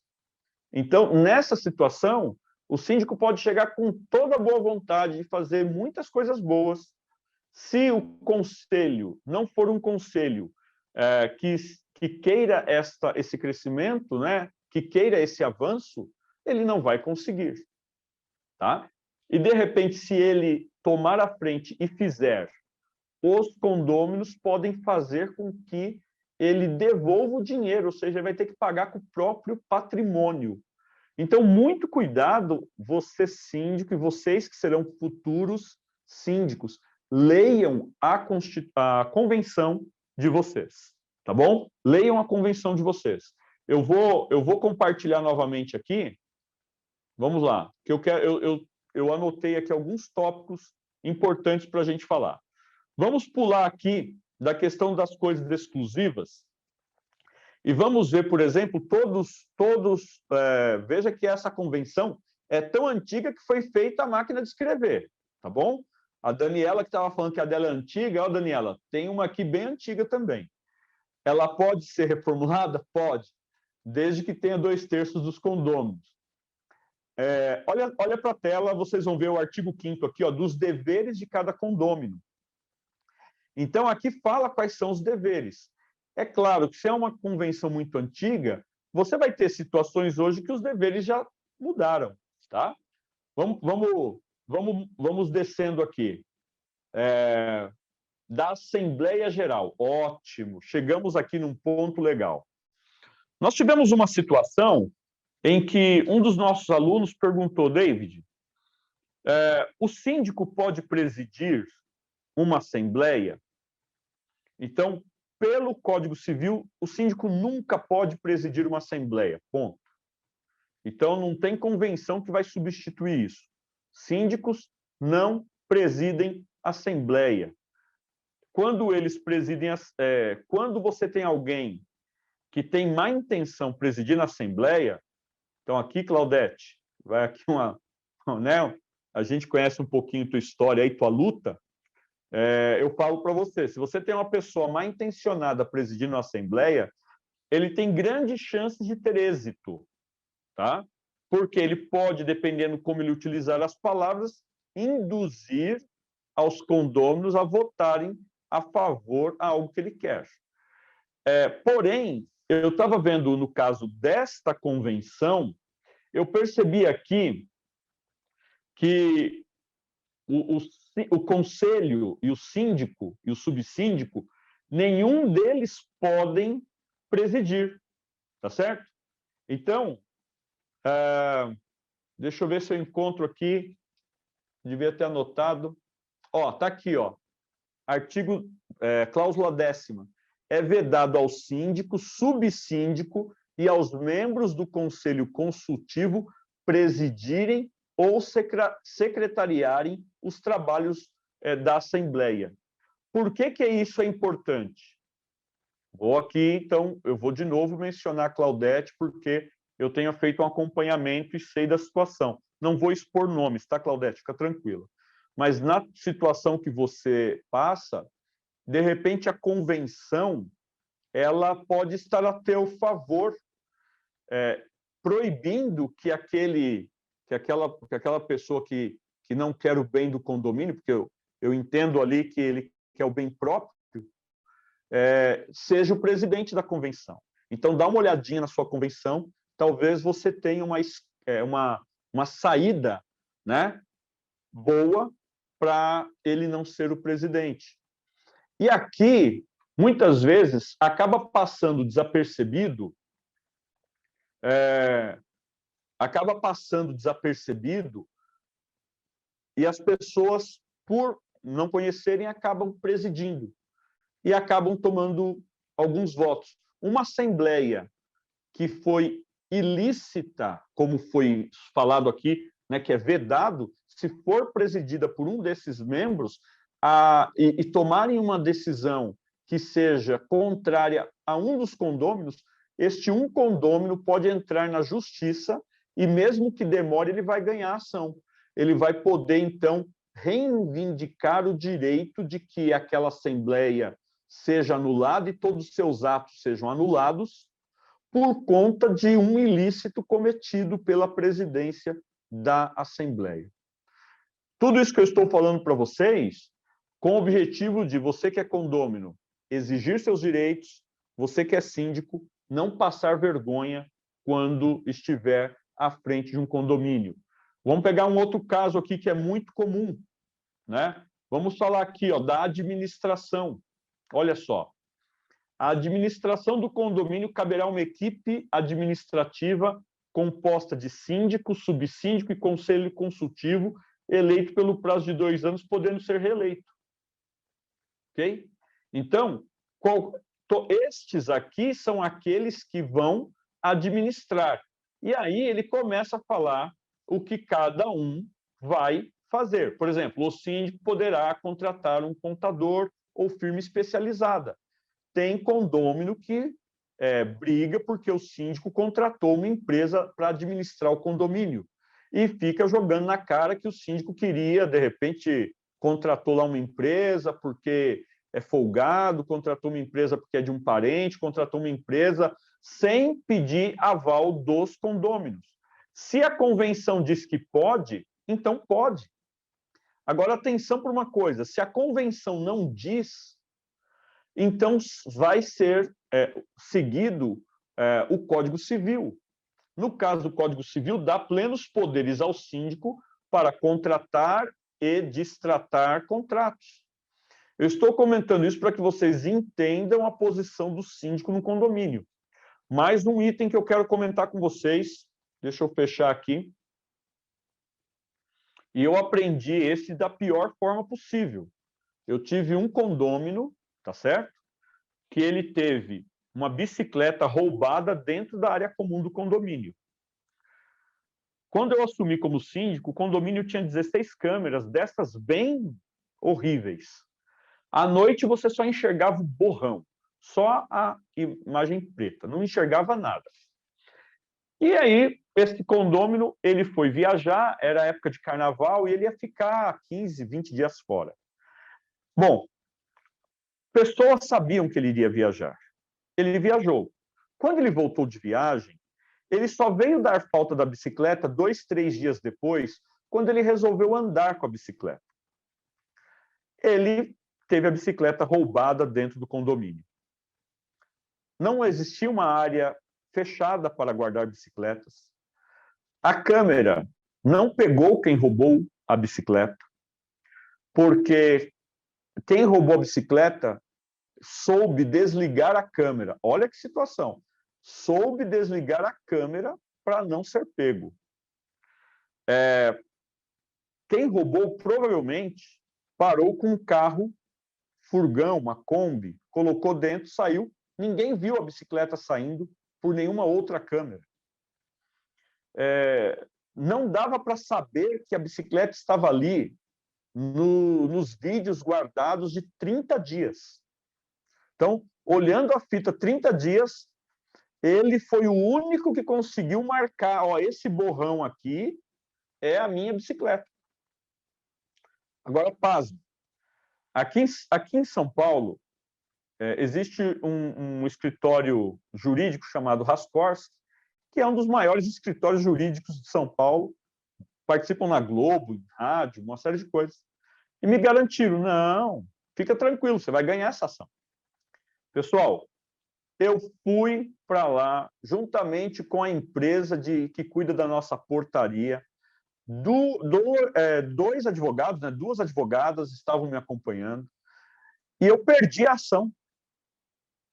Então, nessa situação, o síndico pode chegar com toda a boa vontade de fazer muitas coisas boas. Se o conselho não for um conselho que queira esse crescimento, né, que queira esse avanço, ele não vai conseguir. Tá? E, de repente, se ele tomar a frente e fizer os condôminos podem fazer com que ele devolva o dinheiro, ou seja, ele vai ter que pagar com o próprio patrimônio. Então, muito cuidado, você síndico e vocês que serão futuros síndicos, leiam a convenção de vocês, tá bom? Leiam a convenção de vocês. Eu vou compartilhar novamente aqui. Vamos lá, que eu anotei aqui alguns tópicos importantes para a gente falar. Vamos pular aqui da questão das coisas exclusivas e vamos ver, por exemplo, veja que essa convenção é tão antiga que foi feita a máquina de escrever, tá bom? A Daniela, que estava falando que a dela é antiga, ó, Daniela, tem uma aqui bem antiga também. Ela pode ser reformulada? Pode, desde que tenha 2/3 dos condôminos. Olha para a tela, vocês vão ver o artigo 5º aqui, ó, dos deveres de cada condômino. Então, aqui fala quais são os deveres. É claro que se é uma convenção muito antiga, você vai ter situações hoje que os deveres já mudaram, tá? Vamos descendo aqui. Da Assembleia Geral. Ótimo, chegamos aqui num ponto legal. Nós tivemos uma situação em que um dos nossos alunos perguntou, David, o síndico pode presidir uma assembleia? Então, pelo Código Civil, o síndico nunca pode presidir uma assembleia, ponto. Então, não tem convenção que vai substituir isso. Síndicos não presidem assembleia. Quando eles presidem, quando você tem alguém que tem má intenção presidir na assembleia, então aqui, Claudete, vai aqui né? A gente conhece um pouquinho tua história aí, tua luta. Eu falo para você, se você tem uma pessoa mal intencionada presidindo a assembleia, ele tem grandes chances de ter êxito, tá? Porque ele pode, dependendo como ele utilizar as palavras, induzir aos condôminos a votarem a favor a algo que ele quer. Porém, eu estava vendo no caso desta convenção, eu percebi aqui que o conselho e o síndico e o subsíndico, nenhum deles podem presidir, tá certo? Então, deixa eu ver se eu encontro aqui, devia ter anotado. Ó, tá aqui, ó, artigo, cláusula 10ª. É vedado ao síndico, subsíndico e aos membros do conselho consultivo presidirem ou secretariarem os trabalhos da Assembleia. Por que isso é importante? Vou aqui, então, eu vou de novo mencionar a Claudete, porque eu tenho feito um acompanhamento e sei da situação. Não vou expor nomes, tá, Claudete? Fica tranquila. Mas na situação que você passa, de repente a convenção ela pode estar a teu favor, proibindo que aquela pessoa que não quer o bem do condomínio, porque eu entendo ali que ele quer o bem próprio, seja o presidente da convenção. Então, dá uma olhadinha na sua convenção, talvez você tenha uma saída, né, boa para ele não ser o presidente. E aqui, muitas vezes, acaba passando desapercebido, e as pessoas, por não conhecerem, acabam presidindo e acabam tomando alguns votos. Uma assembleia que foi ilícita, como foi falado aqui, né, que é vedado, se for presidida por um desses membros e tomarem uma decisão que seja contrária a um dos condôminos, este um condômino pode entrar na justiça e, mesmo que demore, ele vai ganhar a ação. Ele vai poder, então, reivindicar o direito de que aquela assembleia seja anulada e todos os seus atos sejam anulados por conta de um ilícito cometido pela presidência da Assembleia. Tudo isso que eu estou falando para vocês, com o objetivo de você que é condômino exigir seus direitos, você que é síndico não passar vergonha quando estiver à frente de um condomínio. Vamos pegar um outro caso aqui que é muito comum, né? Vamos falar aqui, ó, da administração. Olha só. A administração do condomínio caberá uma equipe administrativa composta de síndico, subsíndico e conselho consultivo, eleito pelo prazo de 2 anos, podendo ser reeleito. Ok? Então, estes aqui são aqueles que vão administrar. E aí ele começa a falar o que cada um vai fazer. Por exemplo, o síndico poderá contratar um contador ou firma especializada. Tem condômino que briga porque o síndico contratou uma empresa para administrar o condomínio e fica jogando na cara que o síndico queria, de repente, contratou lá uma empresa porque é folgado, contratou uma empresa porque é de um parente, contratou uma empresa sem pedir aval dos condôminos. Se a convenção diz que pode, então pode. Agora, atenção para uma coisa, se a convenção não diz, então vai ser seguido o Código Civil. No caso do Código Civil, dá plenos poderes ao síndico para contratar e distratar contratos. Eu estou comentando isso para que vocês entendam a posição do síndico no condomínio. Mais um item que eu quero comentar com vocês, deixa eu fechar aqui. E eu aprendi esse da pior forma possível. Eu tive um condômino, tá certo? Que ele teve uma bicicleta roubada dentro da área comum do condomínio. Quando eu assumi como síndico, o condomínio tinha 16 câmeras, dessas bem horríveis. À noite você só enxergava o borrão, só a imagem preta, não enxergava nada. E aí, esse condômino, ele foi viajar, era época de carnaval, e ele ia ficar 15, 20 dias fora. Bom, pessoas sabiam que ele iria viajar. Ele viajou. Quando ele voltou de viagem, ele só veio dar falta da bicicleta 2, 3 dias depois, quando ele resolveu andar com a bicicleta. Ele teve a bicicleta roubada dentro do condomínio. Não existia uma área fechada para guardar bicicletas. A câmera não pegou quem roubou a bicicleta, porque quem roubou a bicicleta soube desligar a câmera. Olha que situação. Soube desligar a câmera para não ser pego. Quem roubou provavelmente parou com um carro, furgão, uma Kombi, colocou dentro, saiu. Ninguém viu a bicicleta saindo por nenhuma outra câmera. Não dava para saber que a bicicleta estava ali nos vídeos guardados de 30 dias. Então, olhando a fita 30 dias, ele foi o único que conseguiu marcar, ó, esse borrão aqui é a minha bicicleta. Agora, pasme. Aqui em São Paulo, existe um escritório jurídico chamado Raskorski, que é um dos maiores escritórios jurídicos de São Paulo, participam na Globo, em rádio, uma série de coisas. E me garantiram, não, fica tranquilo, você vai ganhar essa ação. Pessoal, eu fui para lá, juntamente com a empresa que cuida da nossa portaria, dois advogados, né, 2 advogadas estavam me acompanhando, e eu perdi a ação.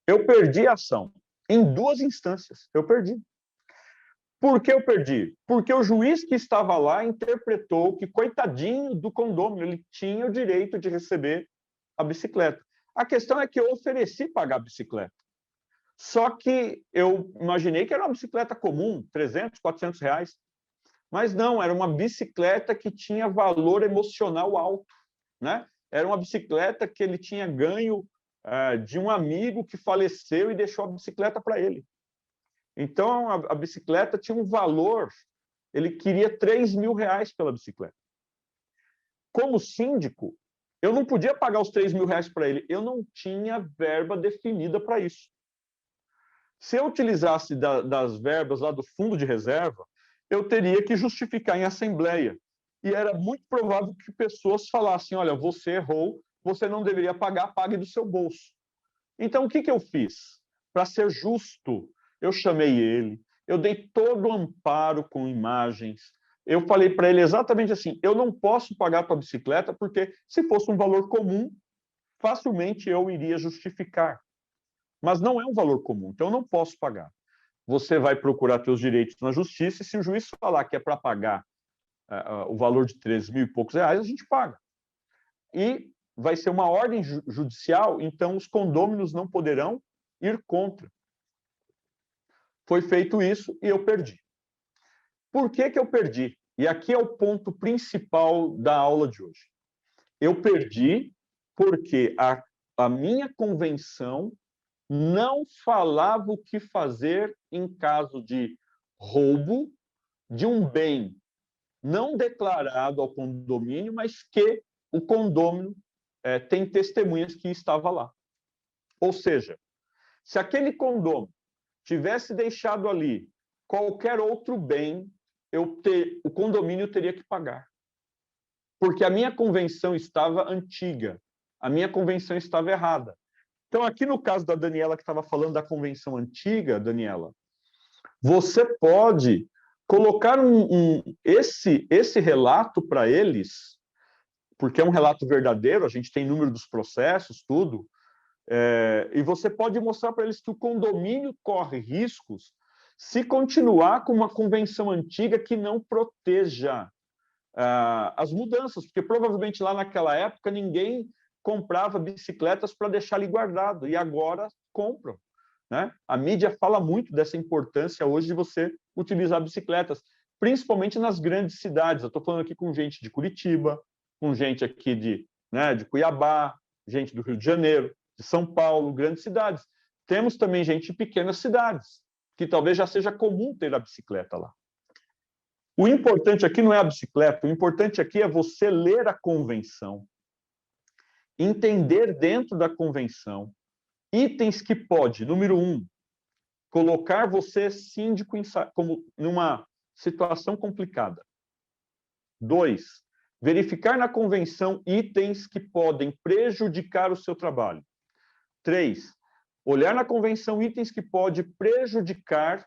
Eu perdi a ação. Em 2 instâncias, eu perdi. Por que eu perdi? Porque o juiz que estava lá interpretou que, coitadinho do condômino, ele tinha o direito de receber a bicicleta. A questão é que eu ofereci pagar a bicicleta. Só que eu imaginei que era uma bicicleta comum, 300, 400 reais. Mas não, era uma bicicleta que tinha valor emocional alto, né? Era uma bicicleta que ele tinha ganho de um amigo que faleceu e deixou a bicicleta para ele. Então, a bicicleta tinha um valor, ele queria R$3.000 pela bicicleta. Como síndico, eu não podia pagar os R$3.000 para ele, eu não tinha verba definida para isso. Se eu utilizasse das verbas lá do fundo de reserva, eu teria que justificar em assembleia. E era muito provável que pessoas falassem, olha, você errou, você não deveria pagar, pague do seu bolso. Então, o que eu fiz? Para ser justo, eu chamei ele, eu dei todo o amparo com imagens, eu falei para ele exatamente assim, eu não posso pagar a tua bicicleta, porque se fosse um valor comum, facilmente eu iria justificar. Mas não é um valor comum, então eu não posso pagar. Você vai procurar seus direitos na justiça, e se o juiz falar que é para pagar o valor de 3.000 e poucos reais, a gente paga. E vai ser uma ordem judicial, então os condôminos não poderão ir contra. Foi feito isso e eu perdi. Por que que eu perdi? E aqui é o ponto principal da aula de hoje. Eu perdi porque a minha convenção não falava o que fazer em caso de roubo de um bem não declarado ao condomínio, mas que o condômino tem testemunhas que estava lá. Ou seja, se aquele condômino tivesse deixado ali qualquer outro bem, o condomínio teria que pagar. Porque a minha convenção estava antiga, a minha convenção estava errada. Então, aqui no caso da Daniela, que estava falando da convenção antiga, Daniela, você pode colocar esse relato para eles, porque é um relato verdadeiro, a gente tem número dos processos, tudo, e você pode mostrar para eles que o condomínio corre riscos se continuar com uma convenção antiga que não proteja as mudanças, porque provavelmente lá naquela época ninguém comprava bicicletas para deixar ali guardado, e agora compram. Né? A mídia fala muito dessa importância hoje de você utilizar bicicletas, principalmente nas grandes cidades. Eu estou falando aqui com gente de Curitiba, com gente aqui de Cuiabá, gente do Rio de Janeiro, de São Paulo, grandes cidades. Temos também gente de pequenas cidades, que talvez já seja comum ter a bicicleta lá. O importante aqui não é a bicicleta, o importante aqui é você ler a convenção, entender dentro da convenção itens que pode, número 1, colocar você, síndico, como numa situação complicada. 2, verificar na convenção itens que podem prejudicar o seu trabalho. 3, olhar na convenção itens que podem prejudicar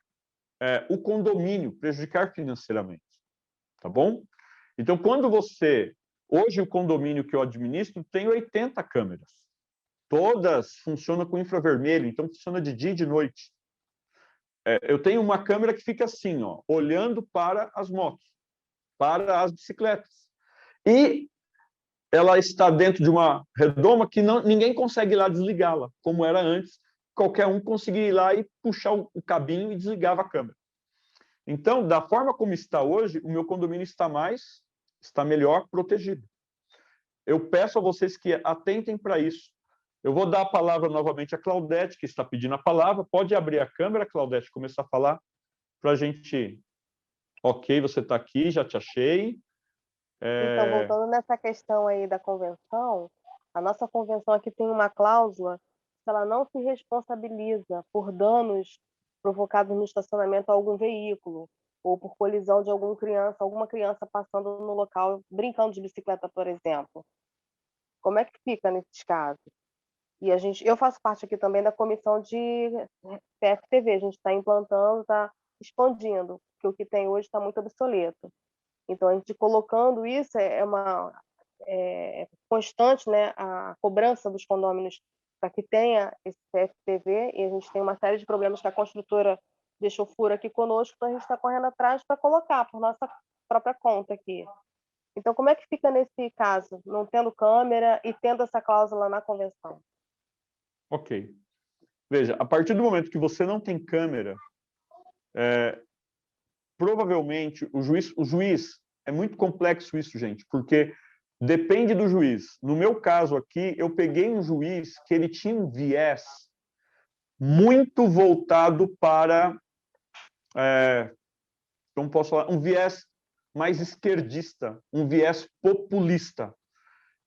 o condomínio, prejudicar financeiramente. Tá bom? Então, quando você... Hoje, o condomínio que eu administro tem 80 câmeras. Todas funcionam com infravermelho, então funciona de dia e de noite. Eu tenho uma câmera que fica assim, ó, olhando para as motos, para as bicicletas. E ela está dentro de uma redoma que ninguém consegue ir lá desligá-la, como era antes. Qualquer um conseguia ir lá e puxar o cabinho e desligava a câmera. Então, da forma como está hoje, o meu condomínio está melhor protegido. Eu peço a vocês que atentem para isso. Eu vou dar a palavra novamente à Claudete, que está pedindo a palavra. Pode abrir a câmera, Claudete, começar a falar para a gente... Ok, você está aqui, já te achei. Então, voltando nessa questão aí da convenção, a nossa convenção aqui tem uma cláusula que ela não se responsabiliza por danos provocados no estacionamento a algum veículo, ou por colisão de alguma criança passando no local, brincando de bicicleta, por exemplo. Como é que fica nesses casos? E eu faço parte aqui também da comissão de PFTV, a gente está implantando, está expandindo, porque o que tem hoje está muito obsoleto. Então, a gente colocando isso, é constante, né, a cobrança dos condôminos para que tenha esse PFTV, e a gente tem uma série de problemas que a construtora deixou furo aqui conosco, então a gente está correndo atrás para colocar por nossa própria conta aqui. Então, como é que fica nesse caso, não tendo câmera e tendo essa cláusula na convenção? Ok. Veja, a partir do momento que você não tem câmera, provavelmente o juiz, é muito complexo isso, gente, porque depende do juiz. No meu caso aqui, eu peguei um juiz que ele tinha um viés muito voltado para, como posso falar, um viés mais esquerdista, um viés populista.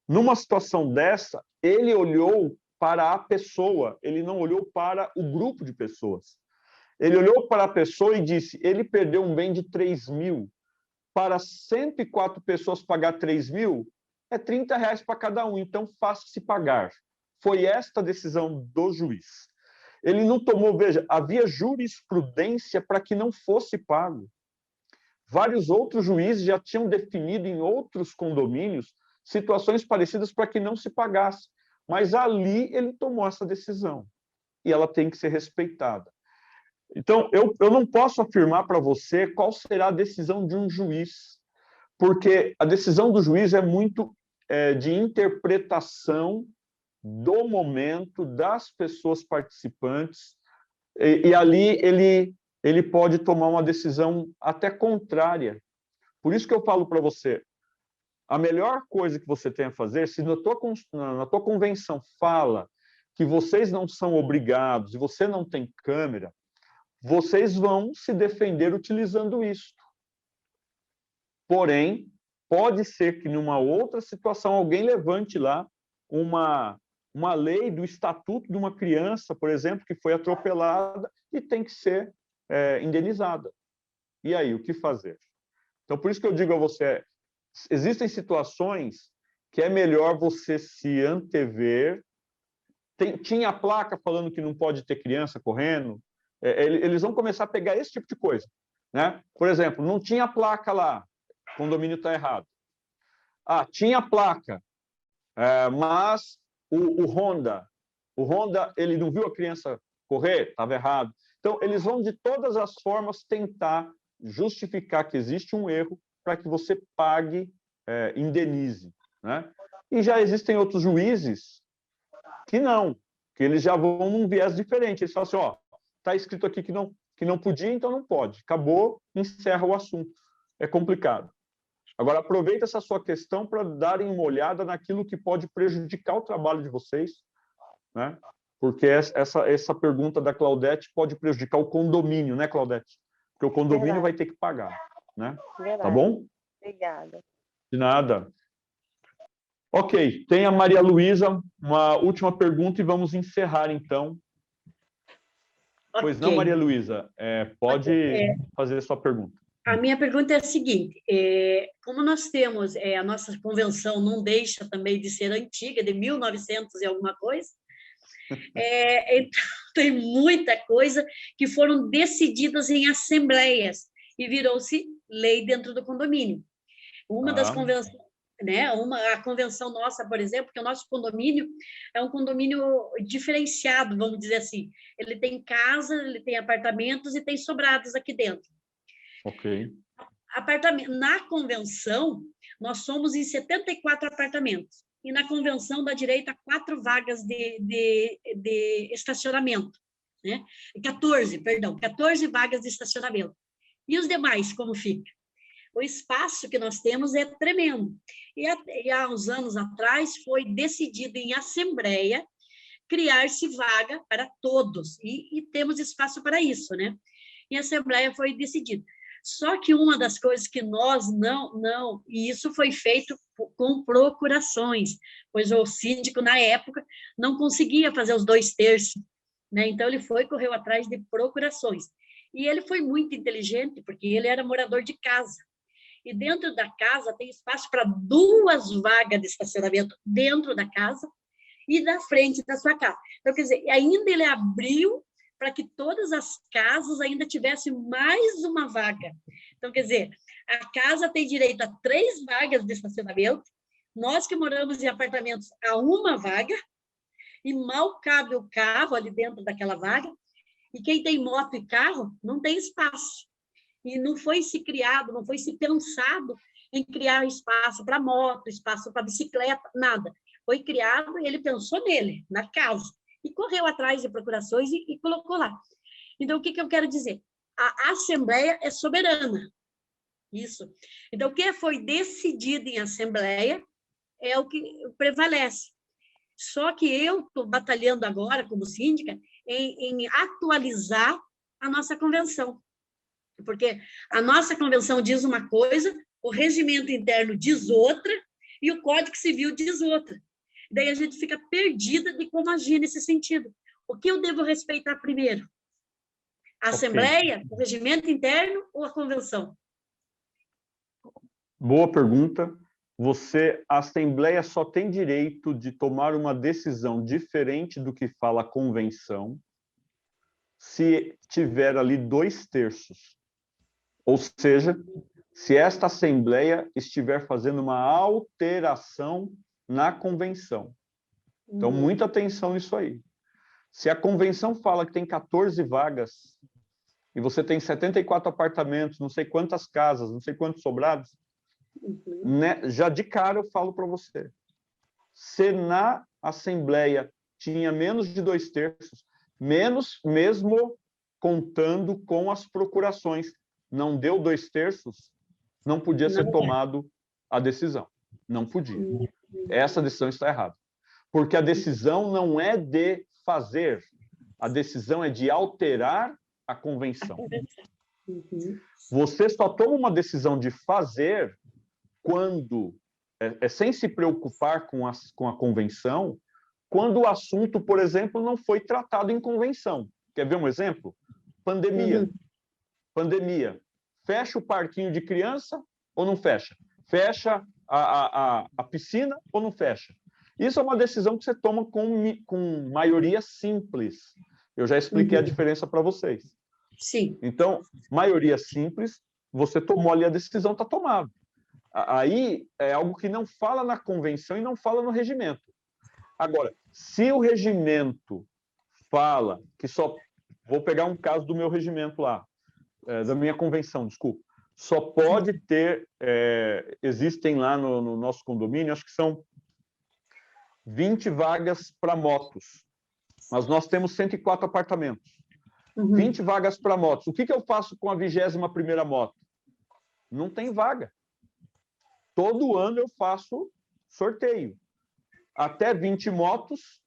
Numa situação dessa, ele olhou para a pessoa, ele não olhou para o grupo de pessoas. Ele olhou para a pessoa e disse, ele perdeu um bem de 3.000. Para 104 pessoas pagar 3.000, é R$30 para cada um, então faça-se pagar. Foi esta a decisão do juiz. Ele não tomou, veja, havia jurisprudência para que não fosse pago. vários outros juízes já tinham definido em outros condomínios situações parecidas para que não se pagasse. Mas ali ele tomou essa decisão e ela tem que ser respeitada. Então, eu não posso afirmar para você qual será a decisão de um juiz, porque a decisão do juiz é muito de interpretação do momento, das pessoas participantes, e ali ele pode tomar uma decisão até contrária. Por isso que eu falo para você, a melhor coisa que você tem a fazer, se na tua convenção fala que vocês não são obrigados e você não tem câmera, vocês vão se defender utilizando isto. Porém, pode ser que numa outra situação alguém levante lá uma lei do estatuto de uma criança, por exemplo, que foi atropelada e tem que ser indenizada. E aí, o que fazer? Então, por isso que eu digo a você, existem situações que é melhor você se antever. Tinha a placa falando que não pode ter criança correndo, eles vão começar a pegar esse tipo de coisa, né? Por exemplo, não tinha placa lá, o condomínio está errado. Tinha placa, mas o Honda, ele não viu a criança correr, estava errado. Então, eles vão de todas as formas tentar justificar que existe um erro para que você pague, indenize, né? E já existem outros juízes que não, que eles já vão num viés diferente. Eles falam assim, está escrito aqui que não podia, então não pode. Acabou, encerra o assunto. É complicado. Agora, aproveita essa sua questão para darem uma olhada naquilo que pode prejudicar o trabalho de vocês, né? Porque essa pergunta da Claudete pode prejudicar o condomínio, né, Claudete? Porque o condomínio vai ter que pagar, né? Tá bom? Obrigada. De nada. Ok, tem a Maria Luísa, uma última pergunta e vamos encerrar, então. Okay. Pois não, Maria Luísa, pode fazer a sua pergunta. A minha pergunta é a seguinte, como nós temos, a nossa convenção não deixa também de ser antiga, de 1900 e alguma coisa, então tem muita coisa que foram decididas em assembleias e virou-se lei dentro do condomínio. Uma das convenções, né? A convenção nossa, por exemplo, que o nosso condomínio é um condomínio diferenciado, vamos dizer assim. Ele tem casa, ele tem apartamentos e tem sobrados aqui dentro. Ok. Na convenção, nós somos em 74 apartamentos. E na convenção dá direito a 4 vagas de estacionamento. Né? 14 vagas de estacionamento. E os demais, como fica? O espaço que nós temos é tremendo. E há uns anos atrás foi decidido em assembleia criar-se vaga para todos. E temos espaço para isso, né? Em assembleia foi decidido. Só que uma das coisas que nós não... E isso foi feito com procurações, pois o síndico, na época, não conseguia fazer os 2/3, né? Então, ele correu atrás de procurações. E ele foi muito inteligente, porque ele era morador de casa. E dentro da casa tem espaço para 2 vagas de estacionamento dentro da casa e na frente da sua casa. Então, quer dizer, ainda ele abriu para que todas as casas ainda tivessem mais uma vaga. Então, quer dizer, a casa tem direito a 3 vagas de estacionamento, nós que moramos em apartamentos a 1 vaga, e mal cabe o carro ali dentro daquela vaga, e quem tem moto e carro não tem espaço. E não foi se criado, não foi se pensado em criar espaço para moto, espaço para bicicleta, nada. Foi criado e ele pensou nele, na casa, e correu atrás de procurações e colocou lá. Então, o que eu quero dizer? A Assembleia é soberana. Isso. Então, o que foi decidido em Assembleia é o que prevalece. Só que eu estou batalhando agora, como síndica, em atualizar a nossa convenção. Porque a nossa convenção diz uma coisa, o regimento interno diz outra, e o Código Civil diz outra. Daí a gente fica perdida de como agir nesse sentido. O que eu devo respeitar primeiro? A Assembleia, o regimento interno ou a convenção? Boa pergunta. A Assembleia só tem direito de tomar uma decisão diferente do que fala a convenção se tiver ali 2/3. Ou seja, se esta Assembleia estiver fazendo uma alteração na convenção. Então, muita atenção nisso aí. Se a convenção fala que tem 14 vagas e você tem 74 apartamentos, não sei quantas casas, não sei quantos sobrados, né, já de cara eu falo para você, se na Assembleia tinha menos de 2/3, mesmo contando com as procurações, não deu 2/3, não podia ser tomado a decisão. Não podia. Essa decisão está errada. Porque a decisão não é de fazer, a decisão é de alterar a convenção. Você só toma uma decisão de fazer quando, sem se preocupar com a convenção, quando o assunto, por exemplo, não foi tratado em convenção. Quer ver um exemplo? Pandemia. Pandemia. Fecha o parquinho de criança ou não fecha? Fecha a piscina ou não fecha? Isso é uma decisão que você toma com maioria simples. Eu já expliquei a diferença para vocês. Sim. Então, maioria simples, você tomou ali a decisão, está tomado. Aí é algo que não fala na convenção e não fala no regimento. Agora, se o regimento fala que só... Vou pegar um caso do meu regimento lá, da minha convenção, desculpa. Só pode ter... existem lá no nosso condomínio, acho que são 20 vagas para motos, mas nós temos 104 apartamentos. 20 vagas para motos. O que eu faço com a 21ª moto? Não tem vaga. Todo ano eu faço sorteio. Até 20 motos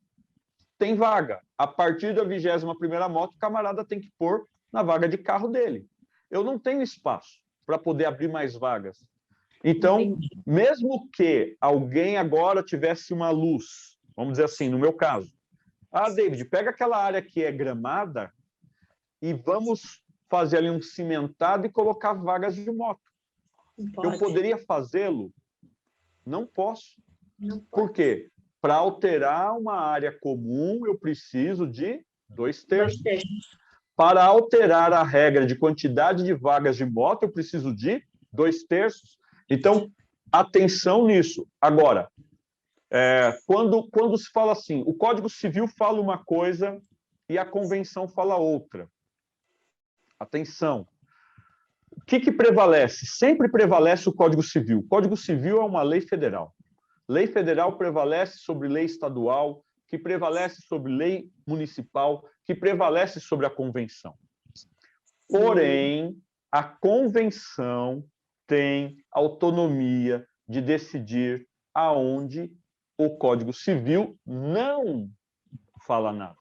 tem vaga. A partir da 21ª moto, o camarada tem que pôr na vaga de carro dele. Eu não tenho espaço para poder abrir mais vagas. Então, mesmo que alguém agora tivesse uma luz, vamos dizer assim, no meu caso, David, pega aquela área que é gramada e vamos fazer ali um cimentado e colocar vagas de moto. Eu poderia fazê-lo? Não posso. Por quê? Para alterar uma área comum, eu preciso de 2/3. Para alterar a regra de quantidade de vagas de moto, eu preciso de 2/3. Então, atenção nisso. Agora, quando se fala assim, o Código Civil fala uma coisa e a Convenção fala outra. Atenção. O que prevalece? Sempre prevalece o Código Civil. O Código Civil é uma lei federal. Lei federal prevalece sobre lei estadual, que prevalece sobre lei municipal, que prevalece sobre a Convenção. Porém, a Convenção tem autonomia de decidir aonde o Código Civil não fala nada.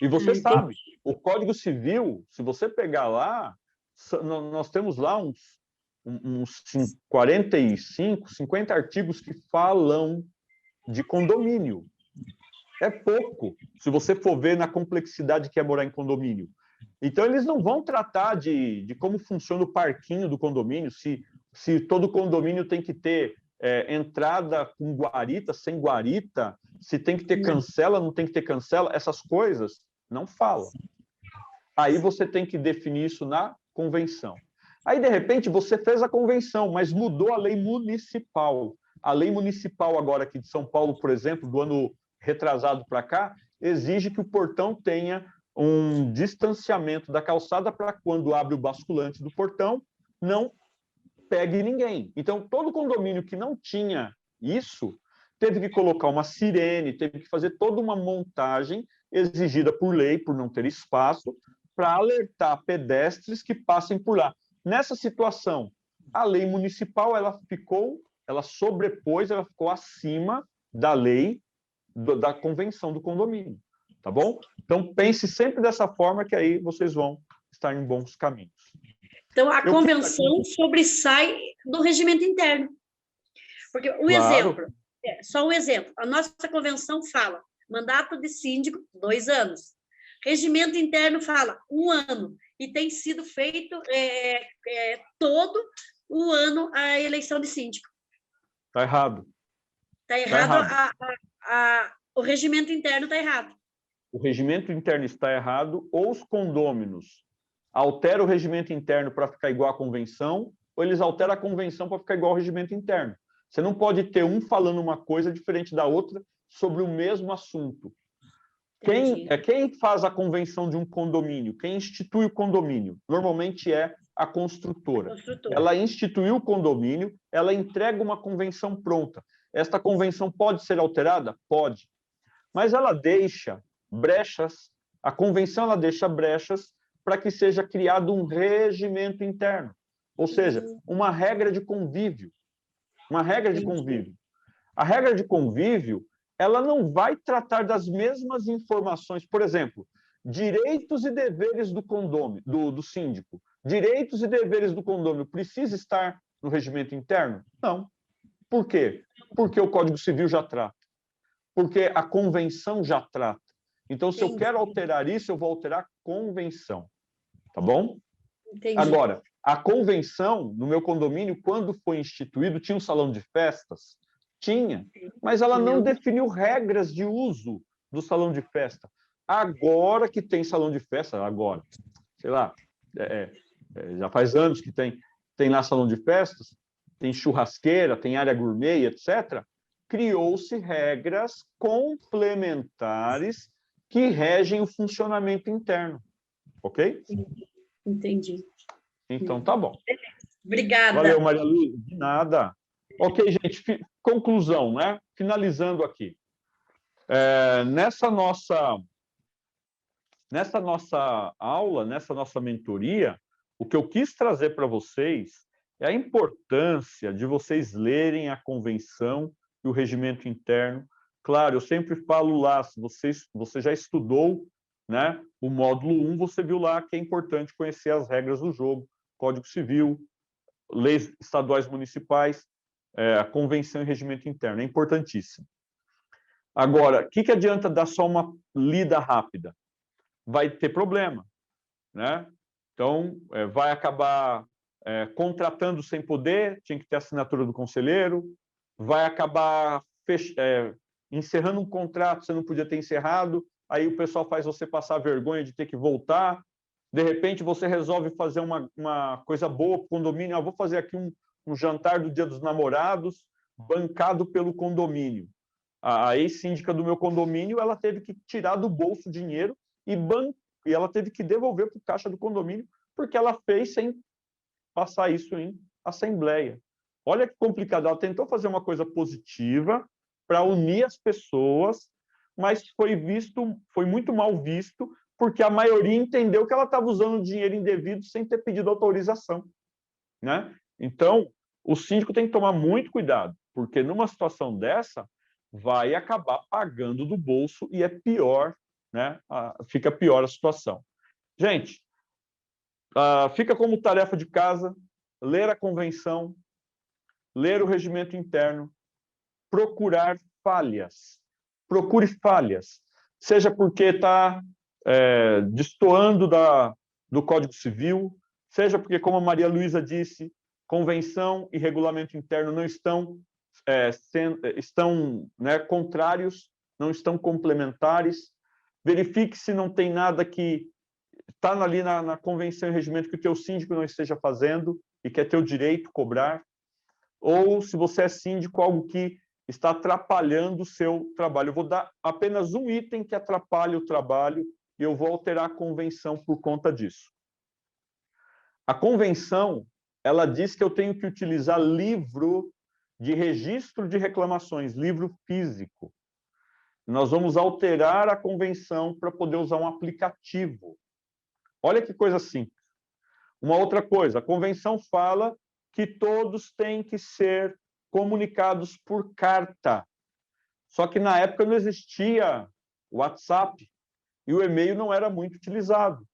E você sabe, o Código Civil, se você pegar lá, nós temos lá uns 45, 50 artigos que falam de condomínio. É pouco, se você for ver na complexidade que é morar em condomínio. Então, eles não vão tratar de como funciona o parquinho do condomínio, se todo condomínio tem que ter entrada com guarita, sem guarita, se tem que ter cancela, não tem que ter cancela, essas coisas não falam. Aí você tem que definir isso na convenção. Aí, de repente, você fez a convenção, mas mudou a lei municipal. A lei municipal agora aqui de São Paulo, por exemplo, do ano retrasado para cá, exige que o portão tenha um distanciamento da calçada para quando abre o basculante do portão, não pegue ninguém. Então, todo condomínio que não tinha isso, teve que colocar uma sirene, teve que fazer toda uma montagem exigida por lei, por não ter espaço, para alertar pedestres que passem por lá. Nessa situação, a lei municipal ela ficou acima da lei da convenção do condomínio, tá bom? Então, pense sempre dessa forma que aí vocês vão estar em bons caminhos. Então, a convenção sobressai do regimento interno. Porque o exemplo, só um exemplo, a nossa convenção fala mandato de síndico, 2 anos. Regimento interno fala 1 ano. E tem sido feito todo o ano a eleição de síndico. Está errado. Está errado. O regimento interno está errado. O regimento interno está errado, ou os condôminos alteram o regimento interno para ficar igual à convenção, ou eles alteram a convenção para ficar igual ao regimento interno. Você não pode ter um falando uma coisa diferente da outra sobre o mesmo assunto. Quem faz a convenção de um condomínio? Quem institui o condomínio? Normalmente é a construtora. Ela instituiu o condomínio, ela entrega uma convenção pronta. Esta convenção pode ser alterada? Pode. Mas ela deixa brechas, a convenção ela deixa brechas para que seja criado um regimento interno, ou seja, uma regra de convívio. Uma regra de convívio. A regra de convívio, ela não vai tratar das mesmas informações, por exemplo, direitos e deveres do condômino, do síndico. Direitos e deveres do condômino precisa estar no regimento interno? Não. Por quê? Porque o Código Civil já trata. Porque a convenção já trata. Então, se eu quero alterar isso, eu vou alterar a convenção. Tá bom? Entendi. Agora, a convenção, no meu condomínio, quando foi instituído, tinha um salão de festas? Tinha, mas ela não definiu regras de uso do salão de festa. Agora que tem salão de festa, agora, sei lá, já faz anos que tem lá salão de festas, tem churrasqueira, tem área gourmet, etc., criou-se regras complementares que regem o funcionamento interno. Ok? Entendi. Então, tá bom. Obrigada. Valeu, Maria Luísa. De nada. Ok, gente. Conclusão, né? Finalizando aqui. Nessa nossa aula, nessa nossa mentoria, o que eu quis trazer para vocês é a importância de vocês lerem a convenção e o regimento interno. Claro, eu sempre falo lá, se você já estudou, né, o módulo 1, você viu lá que é importante conhecer as regras do jogo, Código Civil, leis estaduais municipais, a convenção e regimento interno. É importantíssimo. Agora, o que adianta dar só uma lida rápida? Vai ter problema, né? Então, vai acabar contratando sem poder, tinha que ter assinatura do conselheiro, vai acabar encerrando um contrato, você não podia ter encerrado, aí o pessoal faz você passar vergonha de ter que voltar, de repente você resolve fazer uma coisa boa para o condomínio, vou fazer aqui um jantar do Dia dos Namorados, bancado pelo condomínio. A ex-síndica do meu condomínio, ela teve que tirar do bolso dinheiro e ela teve que devolver para o caixa do condomínio, porque ela fez sem passar isso em assembleia. Olha que complicado, ela tentou fazer uma coisa positiva para unir as pessoas, mas foi muito mal visto, porque a maioria entendeu que ela estava usando dinheiro indevido sem ter pedido autorização, né? Então, o síndico tem que tomar muito cuidado, porque numa situação dessa, vai acabar pagando do bolso e é pior, né? Fica pior a situação. Gente, fica como tarefa de casa, ler a convenção, ler o regimento interno, procurar falhas. Procure falhas, seja porque está destoando do Código Civil, seja porque, como a Maria Luísa disse, convenção e regulamento interno não estão contrários, não estão complementares. Verifique se não tem nada que está ali na convenção e regimento que o teu síndico não esteja fazendo e que é teu direito cobrar, ou se você é síndico, algo que está atrapalhando o seu trabalho. Eu vou dar apenas um item que atrapalha o trabalho e eu vou alterar a convenção por conta disso. A convenção, ela diz que eu tenho que utilizar livro de registro de reclamações, livro físico. Nós vamos alterar a convenção para poder usar um aplicativo. Olha que coisa simples. Uma outra coisa, a convenção fala que todos têm que ser comunicados por carta. Só que na época não existia o WhatsApp e o e-mail não era muito utilizado.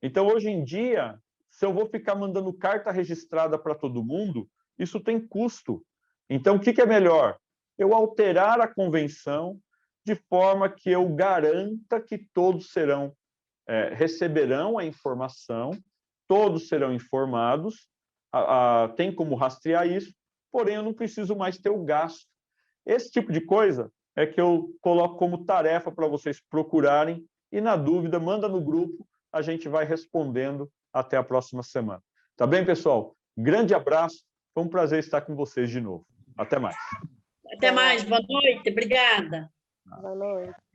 Então, hoje em dia, se eu vou ficar mandando carta registrada para todo mundo, isso tem custo. Então, o que é melhor? Eu alterar a convenção de forma que eu garanta que todos receberão a informação, todos serão informados, tem como rastrear isso, porém eu não preciso mais ter o gasto. Esse tipo de coisa é que eu coloco como tarefa para vocês procurarem e, na dúvida, manda no grupo, a gente vai respondendo até a próxima semana. Tá bem, pessoal? Grande abraço, foi um prazer estar com vocês de novo. Até mais. Até mais, boa noite, obrigada. Boa noite.